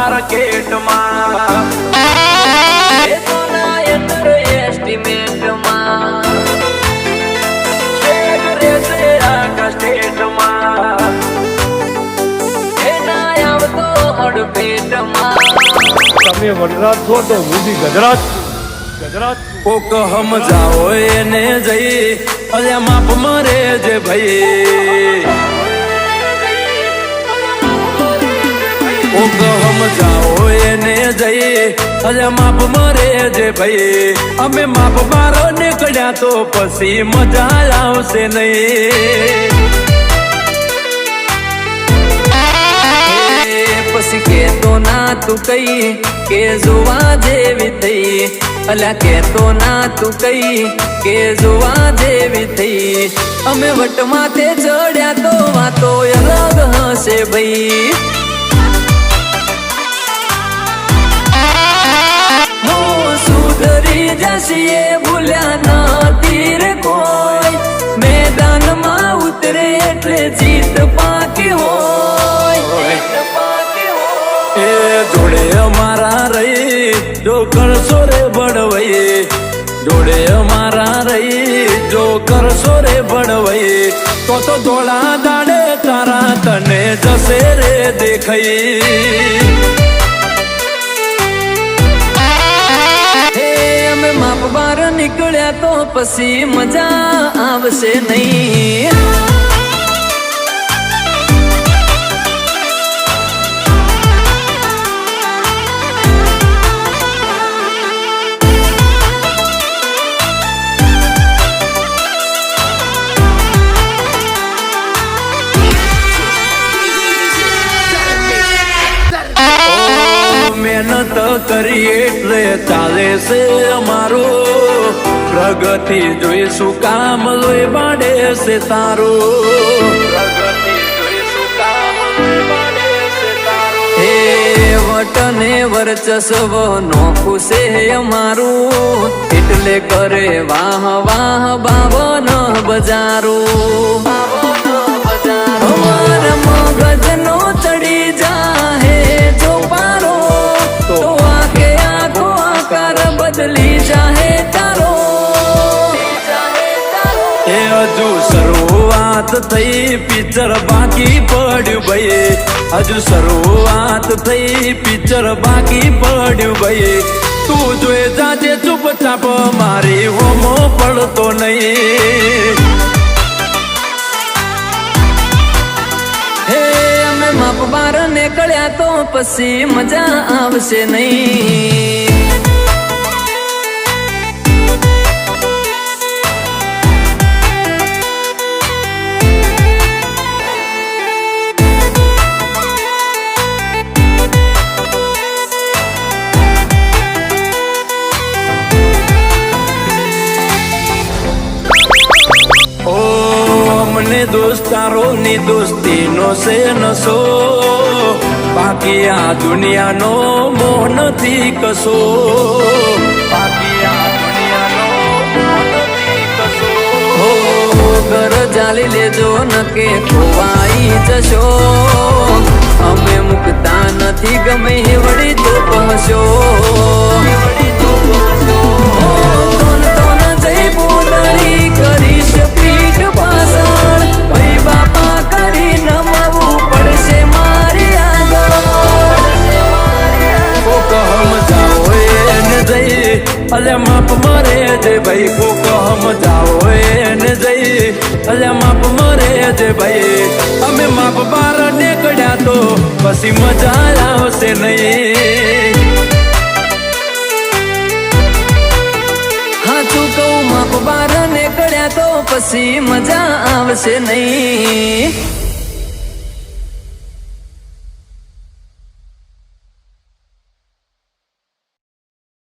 માર્કેટમાં એસ્ટિમેટમાં આખા સ્ટેટમાં એના આવતો હડપેટમાં તમે વનરાજ છો તો હું બી ગજરાજ ગજરાજ કોક સમજાવો એને જઈ અલ્યા માપ મરે જે ભાઈ કોક સમજાવો એને જઈ અલ્યા માપ મરે જે ભાઈ અમે માપ મારો નીકળ્યા તો પછી મજા આવશે નહીં પછી કેતો ના તું કઈ કે જોવા જેવી થઈ અલ્યા કેતો ના તું કઈ કે જોવા જેવી થઈ અમે વટ માથે ચડ્યા તો વાતો અલગ હશે ભાઈ સુધરી જશે ભૂલ્યા નથી રે કોઈ મેદાનમાં ઉતરે એટલે જીત પાકી હોય એ જોડે અમારા રહી જો કરશો રે બળવઈ જોડે અમારા રહી જો કરશો રે બળવઈ તો ધોળા દાડે તારા તને જશે રે દેખાઈ અમે માપ બાર નીકળ્યા તો પછી મજા આવશે નહીં મહેનત કરી એટલે ચાલે છે અમારું પ્રગતિ જોઈશું કામ લોહી બાડે છે તારું પ્રગતિ જોઈશું કામ લોહી બાડે છે તારું હે વટને વર્ચસ્વ નોખું છે અમારું એટલે કરે વાહ વાહ બાવન બજારું અમારા મગજનો ચડી જાહે જો પારો તો આખે આખો આકાર બદલી જાહે તારો એ હજુ શરૂઆત થઈ પિક્ચર બાકી પડ્યું ભાઈ હજુ શરૂઆત થઈ પિક્ચર બાકી પડ્યું ભાઈ તું જોઈ જાજે ચૂપચાપ મારી હોમો પડતો નહીં માપ બાર નીકળ્યા તો પછી મજા આવશે નહીં અમને દોસ્તારોની દોસ્તીનો છે નશો બાકી આ દુનિયાનો મોહ નથી કશો બાકી આ દુનિયાનો મોહ નથી કશો ઘર જાળી લેજો ન કે ખોવાઈ જશો અમે મુકતા નથી ગમે વળી તો પહોંચો કરીશ પીઠ પાછળ ભાઈ બાપા કરી નમવું પડશે મારી આગળ કોક સમજાવો એને જઈ અલ્યા માપ મરે જે ભાઈ કોક સમજાવો એને જઈ અલ્યા માપ મરે જે ભાઈ અમે માપ બાર નીકળ્યા તો પછી મજા આવશે નહીં હાચું કહું માપ બાર નીકળ્યા તો પછી મજા આવશે નહીં